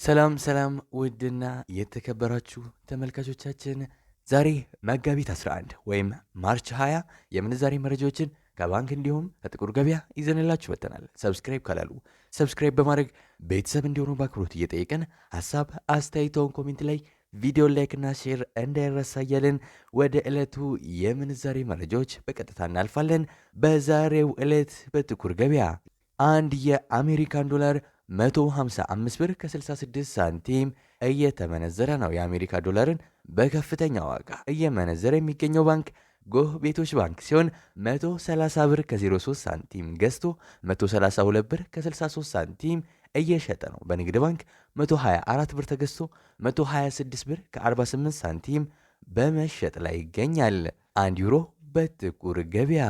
ሰላም ውድና የተከበራችሁ ተመልካቾቻችን ዛሬ መጋቢት 11 ወይም ማርች 20 የምንዛሬ መረጃዎችን ከባንክ እንዲሁም ከጥቁር ገበያ ይዘንላችሁ መጥተናል። ሰብስክራይብ ካላሉ ሰብስክራይብ በማድረግ ቤተሰብ እንዲሆኑ በአክብሮት እየጠየቅን ሀሳብ አስተያየቶን ኮሜንት ላይ ቪዲዮ ላይክና ሼር እንዳይረሳ እያልን ወደ ዕለቱ የምንዛሬ መረጃዎች በቀጥታ እናልፋለን። በዛሬው ዕለት በጥቁር ገበያ አንድ የአሜሪካን ዶላር 155 ብር ከ66 ሳንቲም እየተመነዘረ ነው። የአሜሪካ ዶላርን በከፍተኛ ዋጋ እየመነዘረ የሚገኘው ባንክ ጎህ ቤቶች ባንክ ሲሆን 130 ብር ከ03 ሳንቲም ገዝቶ 132 ብር ከ63 ሳንቲም እየሸጠ ነው። በንግድ ባንክ 124 ብር ተገዝቶ 126 ብር ከ48 ሳንቲም በመሸጥ ላይ ይገኛል። 1 ዩሮ በጥቁር ገበያ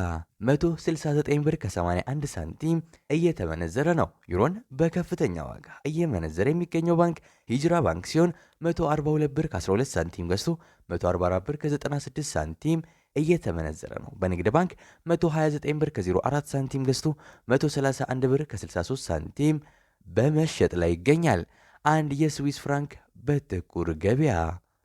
169 ብር ከ81 ሳንቲም እየተመነዘረ ነው። ዩሮን በከፍተኛ ዋጋ እየመነዘረ የሚገኘው ባንክ ሂጅራ ባንክ ሲሆን 142 ብር ከ12 ሳንቲም ገዝቶ 144 ብር ከ96 ሳንቲም እየተመነዘረ ነው። በንግድ ባንክ 129 ብር ከ04 ሳንቲም ገዝቶ 131 ብር ከ63 ሳንቲም በመሸጥ ላይ ይገኛል። አንድ የስዊስ ፍራንክ በጥቁር ገበያ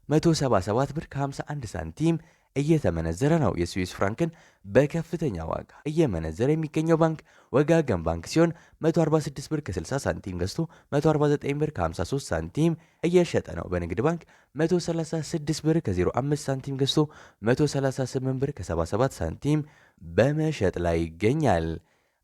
177 ብር ከ51 ሳንቲም እየተመነዘረ ነው። የስዊስ ፍራንክን በከፍተኛ ዋጋ እየመነዘረ የሚገኘው ባንክ ወጋገን ባንክ ሲሆን 146 ብር ከ60 ሳንቲም ገዝቶ 149 ብር ከ53 ሳንቲም እየሸጠ ነው። በንግድ ባንክ 136 ብር ከ05 ሳንቲም ገዝቶ 138 ብር ከ77 ሳንቲም በመሸጥ ላይ ይገኛል።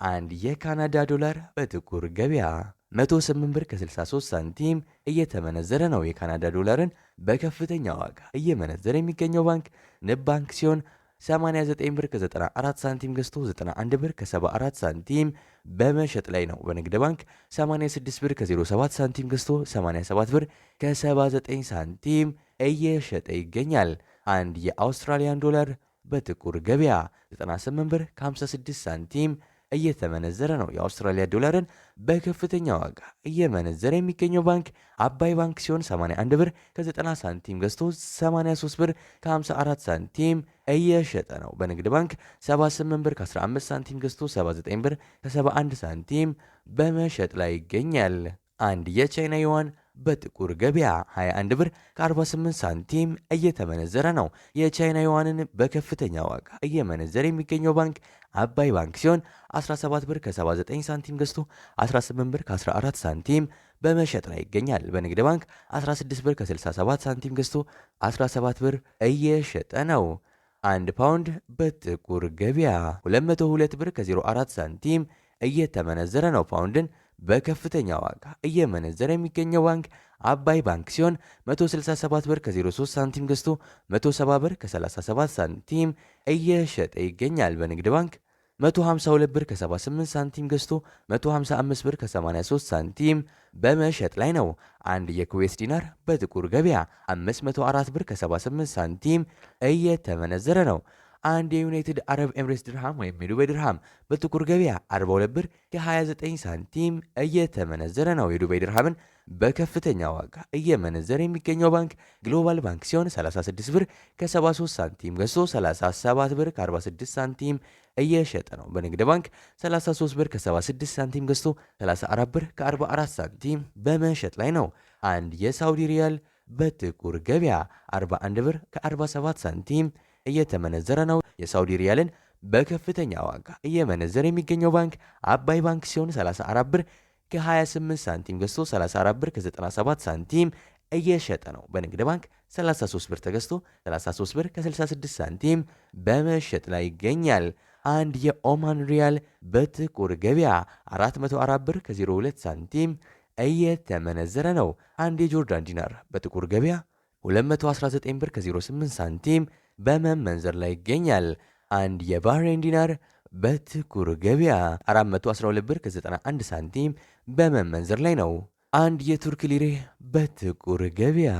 አንድ የካናዳ ዶላር በጥቁር ገበያ 108 ብር ከ63 ሳንቲም እየተመነዘረ ነው። የካናዳ ዶላርን በከፍተኛ ዋጋ እየመነዘረ የሚገኘው ባንክ ንብ ባንክ ሲሆን 89 ብር ከ94 ሳንቲም ገዝቶ 91 ብር ከ74 ሳንቲም በመሸጥ ላይ ነው። በንግድ ባንክ 86 ብር ከ07 ሳንቲም ገዝቶ 87 ብር ከ79 ሳንቲም እየሸጠ ይገኛል። አንድ የአውስትራሊያን ዶላር በጥቁር ገበያ 98 ብር ከ56 ሳንቲም እየተመነዘረ ነው። የአውስትራሊያ ዶላርን በከፍተኛ ዋጋ እየመነዘረ የሚገኘው ባንክ አባይ ባንክ ሲሆን 81 ብር ከ90 ሳንቲም ገዝቶ 83 ብር ከ54 ሳንቲም እየሸጠ ነው። በንግድ ባንክ 78 ብር ከ15 ሳንቲም ገዝቶ 79 ብር ከ71 ሳንቲም በመሸጥ ላይ ይገኛል። አንድ የቻይና ዩዋን በጥቁር ገበያ 21 ብር ከ48 ሳንቲም እየተመነዘረ ነው። የቻይና ዩዋንን በከፍተኛ ዋጋ እየመነዘረ የሚገኘው ባንክ አባይ ባንክ ሲሆን 17 ብር ከ79 ሳንቲም ገዝቶ 18 ብር ከ14 ሳንቲም በመሸጥ ላይ ይገኛል። በንግድ ባንክ 16 ብር ከ67 ሳንቲም ገዝቶ 17 ብር እየሸጠ ነው። አንድ ፓውንድ በጥቁር ገበያ 202 ብር ከ04 ሳንቲም እየተመነዘረ ነው። ፓውንድን በከፍተኛ ዋጋ እየመነዘረ የሚገኘው ባንክ አባይ ባንክ ሲሆን 167 ብር ከ03 ሳንቲም ገዝቶ 170 ብር ከ37 ሳንቲም እየሸጠ ይገኛል። በንግድ ባንክ 152 ብር ከ78 ሳንቲም ገዝቶ 155 ብር ከ83 ሳንቲም በመሸጥ ላይ ነው። አንድ የኩዌስ ዲናር በጥቁር ገበያ 504 ብር ከ78 ሳንቲም እየተመነዘረ ነው። አንድ የዩናይትድ አረብ ኤምሬትስ ድርሃም ወይም የዱባይ ድርሃም በጥቁር ገበያ 42 ብር ከ29 ሳንቲም እየተመነዘረ ነው። የዱባይ ድርሃምን በከፍተኛ ዋጋ እየመነዘረ የሚገኘው ባንክ ግሎባል ባንክ ሲሆን 36 ብር ከ73 ሳንቲም ገዝቶ 37 ብር ከ46 ሳንቲም እየሸጠ ነው። በንግድ ባንክ 33 ብር ከ76 ሳንቲም ገዝቶ 34 ብር ከ44 ሳንቲም በመሸጥ ላይ ነው። አንድ የሳውዲ ሪያል በጥቁር ገበያ 41 ብር ከ47 ሳንቲም እየተመነዘረ ነው። የሳውዲ ሪያልን በከፍተኛ ዋጋ እየመነዘረ የሚገኘው ባንክ አባይ ባንክ ሲሆን 34 ብር ከ28 ሳንቲም ገዝቶ 34 ብር ከ97 ሳንቲም እየሸጠ ነው። በንግድ ባንክ 33 ብር ተገዝቶ 33 ብር ከ66 ሳንቲም በመሸጥ ላይ ይገኛል። አንድ የኦማን ሪያል በጥቁር ገበያ 404 ብር ከ02 ሳንቲም እየተመነዘረ ነው። አንድ የጆርዳን ዲናር በጥቁር ገበያ 219 ብር ከ08 ሳንቲም በመመንዘር ላይ ይገኛል። አንድ የባህሬን ዲናር በጥቁር ገበያ 412 ብር ከ91 ሳንቲም በመመንዘር ላይ ነው። አንድ የቱርክ ሊሬ በጥቁር ገበያ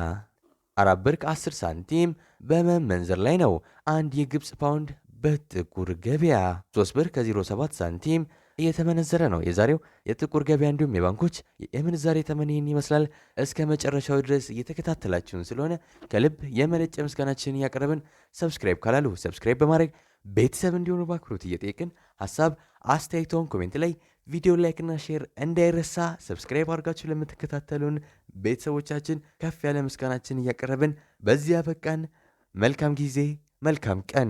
4 ብር ከ10 ሳንቲም በመመንዘር ላይ ነው። አንድ የግብፅ ፓውንድ በጥቁር ገበያ 3 ብር ከ07 ሳንቲም እየተመነዘረ ነው። የዛሬው የጥቁር ገበያ እንዲሁም የባንኮች የምንዛሬ ተመን ይህን ይመስላል። እስከ መጨረሻው ድረስ እየተከታተላችሁን ስለሆነ ከልብ የመነጨ ምስጋናችንን እያቀረብን ሰብስክራይብ ካላሉ ሰብስክራይብ በማድረግ ቤተሰብ እንዲሆኑ በአክብሮት እየጠየቅን ሀሳብ አስተያየቶን ኮሜንት ላይ ቪዲዮ ላይክና ሼር እንዳይረሳ። ሰብስክራይብ አድርጋችሁ ለምትከታተሉን ቤተሰቦቻችን ከፍ ያለ ምስጋናችን እያቀረብን በዚያ በቃን። መልካም ጊዜ፣ መልካም ቀን።